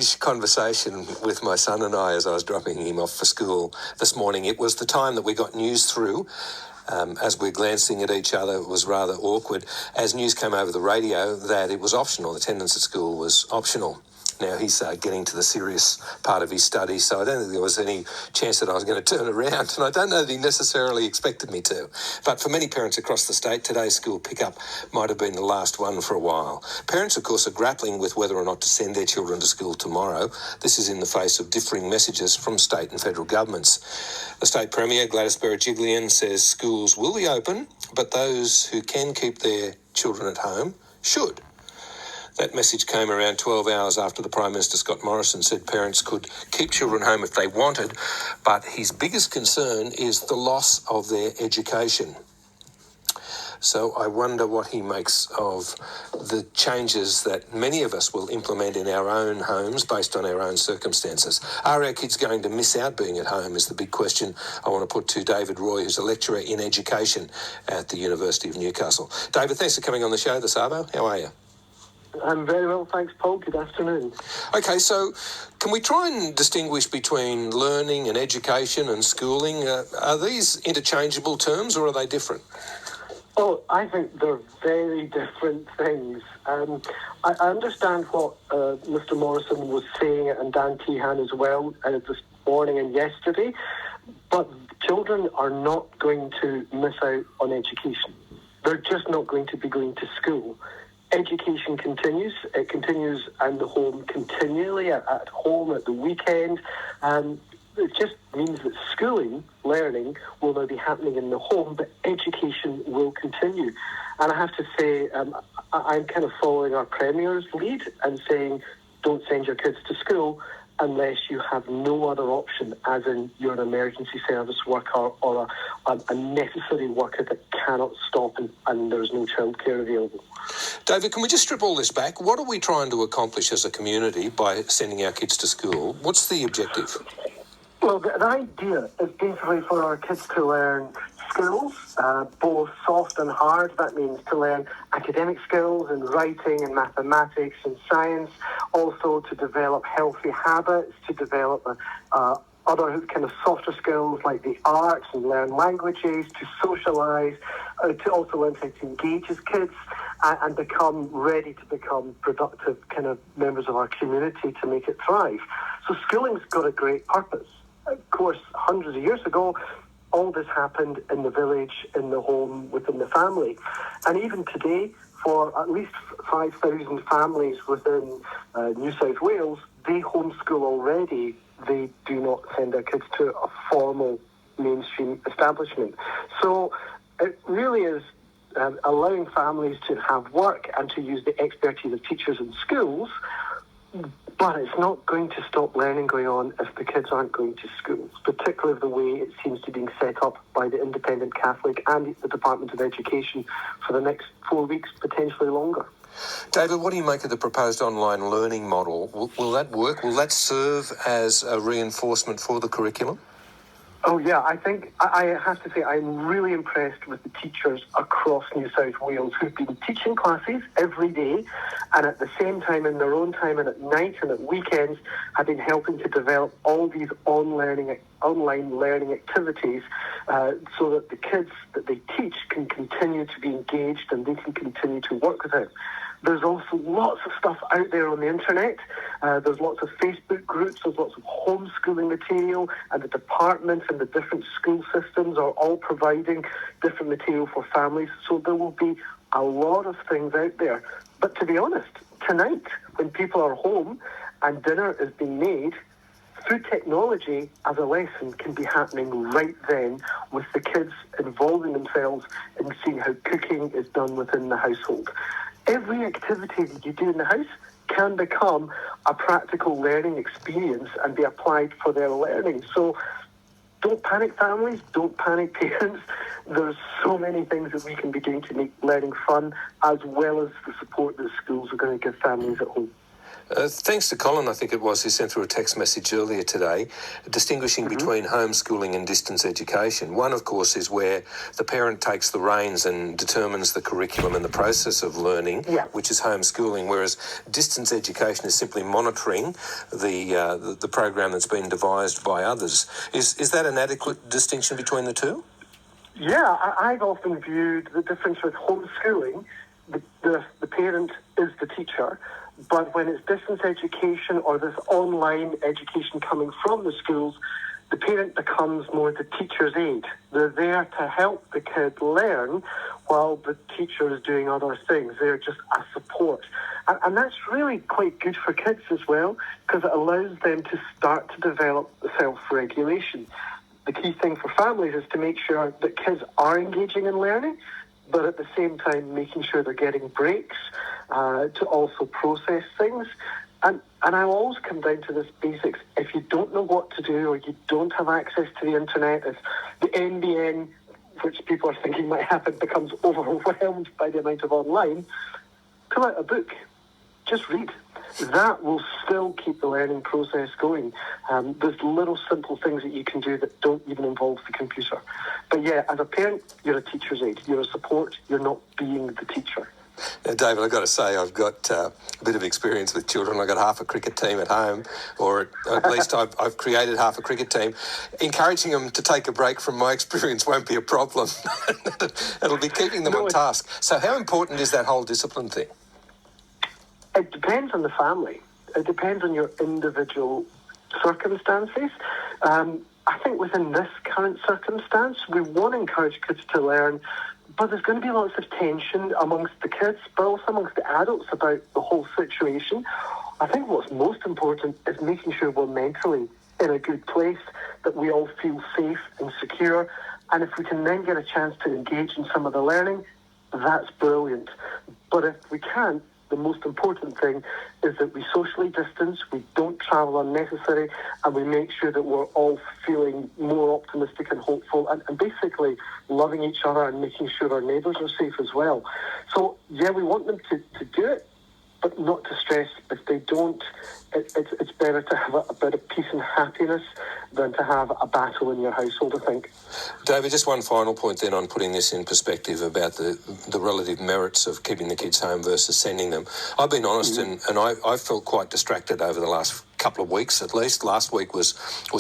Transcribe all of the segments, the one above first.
strange conversation with my son and I as I was dropping him off for school this morning. It was the time that we got news through. As we're glancing at each other, it was rather awkward as news came over the radio that it was optional. Attendance at school was optional. Now, he's getting to the serious part of his studies, so I don't think there was any chance that I was going to turn around, and I don't know that he necessarily expected me to. But for many parents across the state, today's school pickup might have been the last one for a while. Parents, of course, are grappling with whether or not to send their children to school tomorrow. This is in the face of differing messages from state and federal governments. The State Premier, Gladys Berejiklian, says schools will be open, but those who can keep their children at home should. That message came around 12 hours after the Prime Minister, Scott Morrison, said parents could keep children home if they wanted, but his biggest concern is the loss of their education. So I wonder what he makes of the changes that many of us will implement in our own homes based on our own circumstances. Are our kids going to miss out being at home is the big question I want to put to David Roy, who's a lecturer in education at the University of Newcastle. David, thanks for coming on the show this arvo. How are you? I'm very well, thanks, Paul. Good afternoon. Okay, so can we try and distinguish between learning and education and schooling? Are these interchangeable terms or are they different? Oh, I think they're very different things. I understand what Mr. Morrison was saying, and Dan Tehan as well, this morning and yesterday, but children are not going to miss out on education. They're just not going to be going to school. Education continues. It continues in the home continually, at home, at the weekend. It just means that schooling, learning, will now be happening in the home, but education will continue. And I have to say, I'm kind of following our Premier's lead and saying, don't send your kids to school unless you have no other option, as in you're an emergency service worker or a necessary worker that cannot stop and there's no childcare available. David, can we just strip all this back? What are we trying to accomplish as a community by sending our kids to school? What's the objective? Well, the idea is basically for our kids to learn skills, both soft and hard. That means to learn academic skills and writing and mathematics and science, also to develop healthy habits, to develop other kind of softer skills like the arts and learn languages, to socialise, to also learn how to engage as kids and become ready to become productive kind of members of our community to make it thrive. So schooling's got a great purpose. Of course, hundreds of years ago, all this happened in the village, in the home, within the family. And even today, for at least 5,000 families within New South Wales, they homeschool already. They do not send their kids to a formal mainstream establishment. So it really is allowing families to have work and to use the expertise of teachers in schools, but it's not going to stop learning going on if the kids aren't going to schools, particularly the way it seems to be being set up by the Independent Catholic and the Department of Education for the next 4 weeks, potentially longer. David, what do you make of the proposed online learning model? Will that work? Will that serve as a reinforcement for the curriculum? Oh, yeah, I think I have to say I'm really impressed with the teachers across New South Wales who've been teaching classes every day and at the same time, in their own time and at night and at weekends, have been helping to develop all these online learning activities so that the kids that they teach can continue to be engaged and they can continue to work with it. There's also lots of stuff out there on the internet. There's lots of Facebook groups. There's lots of homeschooling material, and the departments and the different school systems are all providing different material for families. So there will be a lot of things out there. But to be honest, tonight, when people are home and dinner is being made, food technology as a lesson can be happening right then, with the kids involving themselves in seeing how cooking is done within the household. Every activity that you do in the house can become a practical learning experience and be applied for their learning. So don't panic, families. Don't panic, parents. There's so many things that we can be doing to make learning fun, as well as the support that schools are going to give families at home. Thanks to Colin, I think it was, who sent through a text message earlier today, distinguishing between homeschooling and distance education. One, of course, is where the parent takes the reins and determines the curriculum and the process of learning, which is homeschooling, whereas distance education is simply monitoring the program that's been devised by others. Is that an adequate distinction between the two? Yeah, I've often viewed the difference with homeschooling. The parent is the teacher, but when it's distance education or this online education coming from the schools, the parent becomes more the teacher's aide. They're there to help the kid learn while the teacher is doing other things. They're just a support. And that's really quite good for kids as well, because it allows them to start to develop self-regulation. The key thing for families is to make sure that kids are engaging in learning, but at the same time making sure they're getting breaks to also process things. And I always come down to this basics. If you don't know what to do or you don't have access to the internet, if the NBN, which people are thinking might happen, becomes overwhelmed by the amount of online, pull out a book. Just read. That will still keep the learning process going. There's little simple things that you can do that don't even involve the computer. But yeah, as a parent, you're a teacher's aide. You're a support. You're not being the teacher. Now, David, I've got to say, I've got a bit of experience with children. I've got half a cricket team at home, or at least I've created half a cricket team. Encouraging them to take a break from my experience won't be a problem. It'll be keeping them on task. So how important is that whole discipline thing? It depends on the family. It depends on your individual circumstances. I think within this current circumstance, we want to encourage kids to learn, but there's going to be lots of tension amongst the kids, but also amongst the adults about the whole situation. I think what's most important is making sure we're mentally in a good place, that we all feel safe and secure, and if we can then get a chance to engage in some of the learning, that's brilliant. But if we can't, the most important thing is that we socially distance, we don't travel unnecessary, and we make sure that we're all feeling more optimistic and hopeful and basically loving each other and making sure our neighbours are safe as well. So, yeah, we want them to do it, but not to stress. If they don't, it's better to have a bit of peace and happiness than to have a battle in your household, I think. David, just one final point then on putting this in perspective about the relative merits of keeping the kids home versus sending them. I've been honest and I felt quite distracted over the last couple of weeks at least. Last week was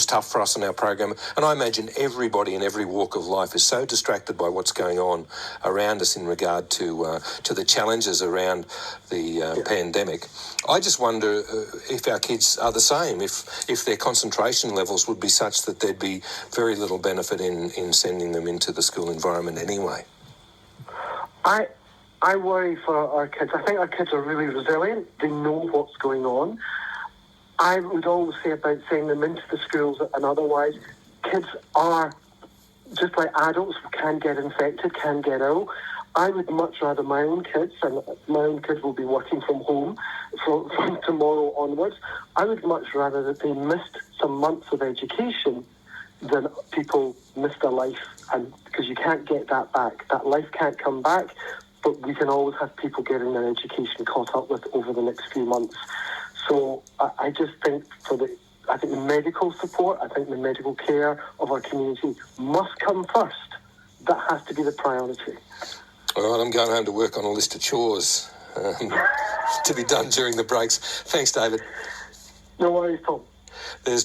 tough for us in our program, and I imagine everybody in every walk of life is so distracted by what's going on around us in regard to the challenges around the pandemic. I just wonder if our kids are the same, if their concentration levels would be such that there'd be very little benefit in sending them into the school environment anyway. I worry for our kids. I think our kids are really resilient. They know what's going on. I would always say about sending them into the schools and otherwise, kids are, just like adults, can get infected, can get ill. I would much rather my own kids, and my own kids will be working from home from tomorrow onwards, I would much rather that they missed some months of education than people missed a life, and because you can't get that back. That life can't come back, but we can always have people getting their education caught up with over the next few months. So I just think the medical support, I think the medical care of our community must come first. That has to be the priority. All right, I'm going home to work on a list of chores to be done during the breaks. Thanks, David. No worries, Tom. There's